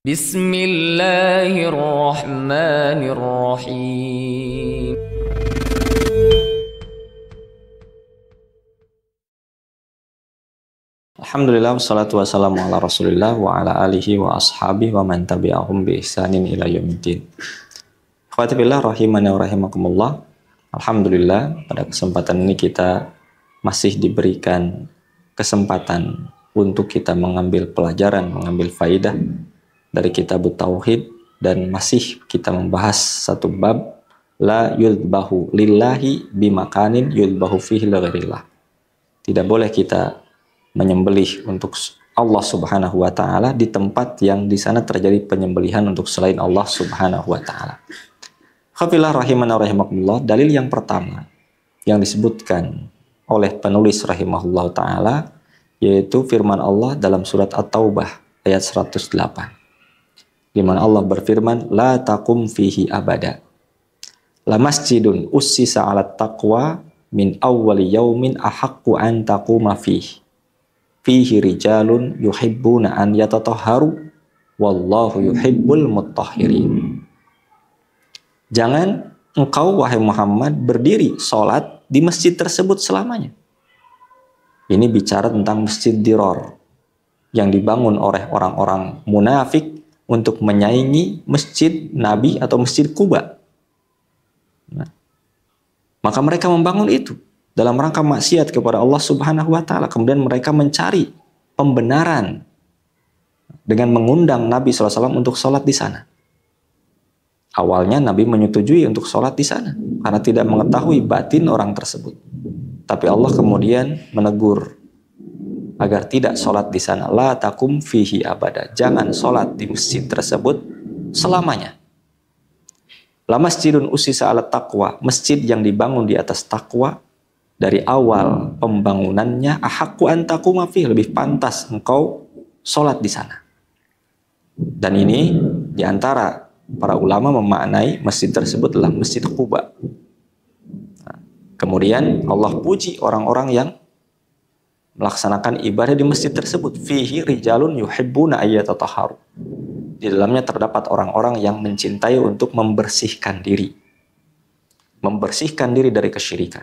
Bismillahirrahmanirrahim. Alhamdulillah, wassalatu wassalamu ala rasulillah wa ala alihi wa ashabihi wa man tabi'ahum bi ihsanin ila yaumiddin. Akhwati billah rahimani wa rahimakumullah. Alhamdulillah, pada kesempatan ini kita masih diberikan kesempatan untuk kita mengambil pelajaran, mengambil faidah dari kitab Tauhid, dan masih kita membahas satu bab, la yudbahu lillahi bimakanin yudbahu fihi ligairillah. Tidak boleh kita menyembelih untuk Allah Subhanahu wa taala di tempat yang di sana terjadi penyembelihan untuk selain Allah Subhanahu wa taala. Khafilah rahimana rahimakumullah, dalil yang pertama yang disebutkan oleh penulis rahimahullah taala yaitu firman Allah dalam surat At-Taubah ayat 108. Di mana Allah berfirman, la taqum fihi abada. La masjidun ussisa 'alat taqwa min awwali yaumin ahaqqu an taquma fihi. Fihi rijalun yuhibbuna an yatatahharu wallahu yuhibbul mutahhirin. Jangan engkau wahai Muhammad berdiri sholat di masjid tersebut selamanya. Ini bicara tentang Masjid Dirar yang dibangun oleh orang-orang munafik untuk menyaingi Masjid Nabi atau Masjid Quba. Nah, maka mereka membangun itu dalam rangka maksiat kepada Allah Subhanahu wa taala. Kemudian mereka mencari pembenaran dengan mengundang Nabi SAW untuk sholat di sana. Awalnya Nabi menyetujui untuk sholat di sana karena tidak mengetahui batin orang tersebut. Tapi Allah kemudian menegur agar tidak sholat di sana. La takum fihi abada. Jangan sholat di masjid tersebut selamanya. La masjidun usisa ala taqwa. Masjid yang dibangun di atas takwa. Dari awal pembangunannya, ahaqqu an taquma fihi, lebih pantas engkau sholat di sana. Dan ini diantara para ulama memaknai masjid tersebut adalah Masjid Quba. Nah, kemudian Allah puji orang-orang yang melaksanakan ibadah di masjid tersebut. Fihi rijalun yuhibbuna ayyatatahharu. Di dalamnya terdapat orang-orang yang mencintai untuk membersihkan diri. Membersihkan diri dari kesyirikan.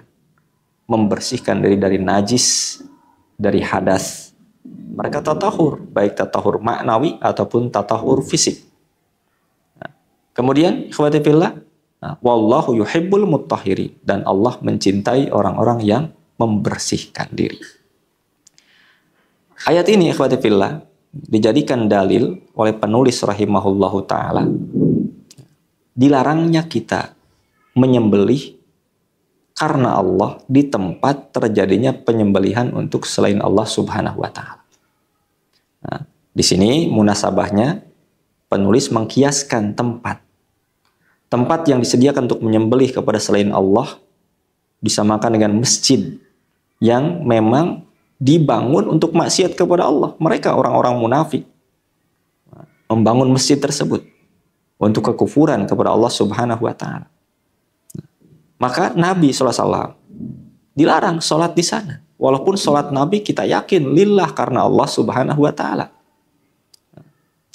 Membersihkan diri dari najis, dari hadas. Mereka tatahur, baik tatahur maknawi ataupun tatahur fisik. Nah, kemudian ikhwati fillah, wallahu yuhibbul mutahhirin, dan Allah mencintai orang-orang yang membersihkan diri. Ayat ini ikhwati fillah dijadikan dalil oleh penulis rahimahullahu taala dilarangnya kita menyembelih karena Allah di tempat terjadinya penyembelihan untuk selain Allah Subhanahu wa taala. Nah, di sini munasabahnya penulis mengkiaskan tempat yang disediakan untuk menyembelih kepada selain Allah disamakan dengan masjid yang memang dibangun untuk maksiat kepada Allah. Mereka orang-orang munafik membangun masjid tersebut untuk kekufuran kepada Allah Subhanahu wa taala. Maka Nabi SAW dilarang sholat di sana. Walaupun sholat Nabi kita yakin lillah karena Allah Subhanahu wa taala.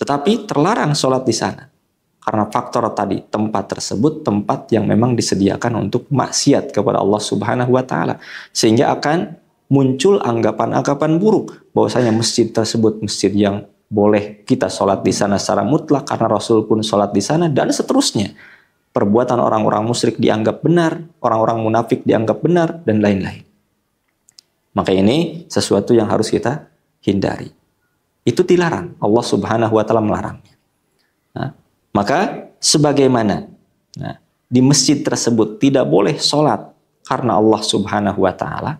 Tetapi terlarang sholat di sana karena faktor tadi, tempat tersebut tempat yang memang disediakan untuk maksiat kepada Allah Subhanahu wa taala, sehingga akan muncul anggapan-anggapan buruk bahwasanya masjid tersebut masjid yang boleh kita sholat di sana secara mutlak karena Rasul pun sholat di sana, dan seterusnya. Perbuatan orang-orang musyrik dianggap benar, orang-orang munafik dianggap benar, dan lain-lain. Maka ini sesuatu yang harus kita hindari. Itu dilarang, Allah Subhanahu wa taala melarangnya. Nah, maka sebagaimana di masjid tersebut tidak boleh sholat karena Allah Subhanahu wa taala,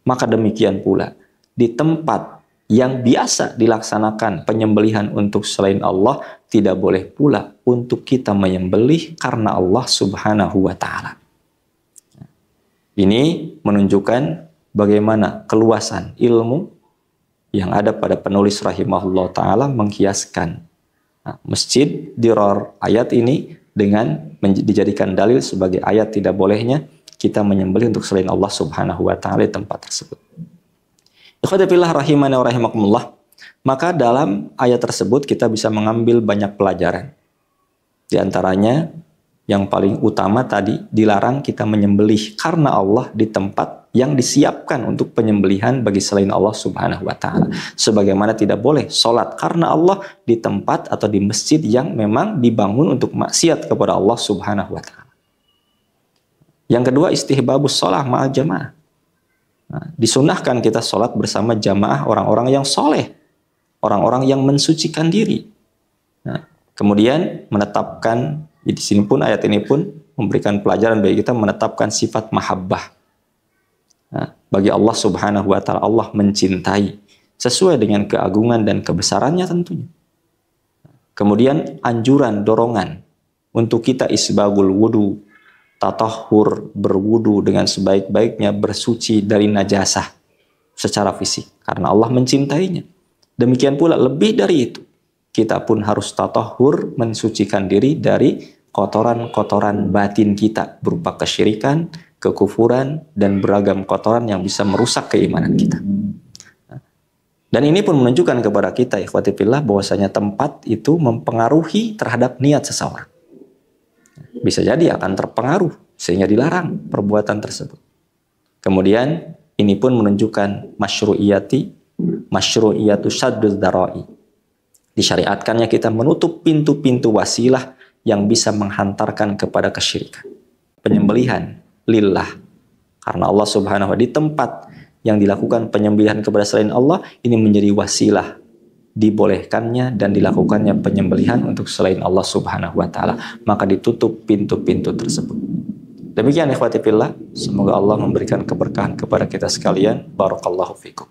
maka demikian pula di tempat yang biasa dilaksanakan penyembelihan untuk selain Allah tidak boleh pula untuk kita menyembelih karena Allah Subhanahu wa taala. Ini menunjukkan bagaimana keluasan ilmu yang ada pada penulis rahimahullah taala mengkiaskan Masjid Dirar ayat ini dengan dijadikan dalil sebagai ayat tidak bolehnya kita menyembelih untuk selain Allah Subhanahu wa taala di tempat tersebut. Ikhwati fillah rahimani wa rahimakumullah. Maka dalam ayat tersebut kita bisa mengambil banyak pelajaran. Di antaranya yang paling utama tadi, dilarang kita menyembelih karena Allah di tempat yang disiapkan untuk penyembelihan bagi selain Allah Subhanahu wa taala. Sebagaimana tidak boleh sholat karena Allah di tempat atau di masjid yang memang dibangun untuk maksiat kepada Allah Subhanahu wa taala. Yang kedua, istihbabus sholat ma'al jamaah. Nah, disunahkan kita sholat bersama jamaah orang-orang yang soleh, orang-orang yang mensucikan diri. Nah, kemudian menetapkan, di sini pun ayat ini pun memberikan pelajaran bagi kita menetapkan sifat mahabbah. Nah, bagi Allah Subhanahu wa taala, Allah mencintai sesuai dengan keagungan dan kebesarannya tentunya. Kemudian anjuran, dorongan untuk kita isbagul wudu, tatahhur, berwudu dengan sebaik-baiknya, bersuci dari najasah secara fisik karena Allah mencintainya. Demikian pula lebih dari itu, kita pun harus tatahhur, mensucikan diri dari kotoran-kotoran batin kita berupa kesyirikan, kekufuran, dan beragam kotoran yang bisa merusak keimanan kita. Dan ini pun menunjukkan kepada kita, ikhwati fillah, bahwasanya tempat itu mempengaruhi terhadap niat seseorang. Bisa jadi akan terpengaruh sehingga dilarang perbuatan tersebut. Kemudian ini pun menunjukkan masyru'iyatu syaddud darai. Disyariatkannya kita menutup pintu-pintu wasilah yang bisa menghantarkan kepada kesyirikan. Penyembelihan lillah karena Allah Subhanahu wa taala, di tempat yang dilakukan penyembelihan kepada selain Allah ini menjadi wasilah dibolehkannya dan dilakukannya penyembelihan untuk selain Allah Subhanahu wa taala, maka ditutup pintu-pintu tersebut. Demikian ikhwati fillah, semoga Allah memberikan keberkahan kepada kita sekalian. Barakallahu fikum.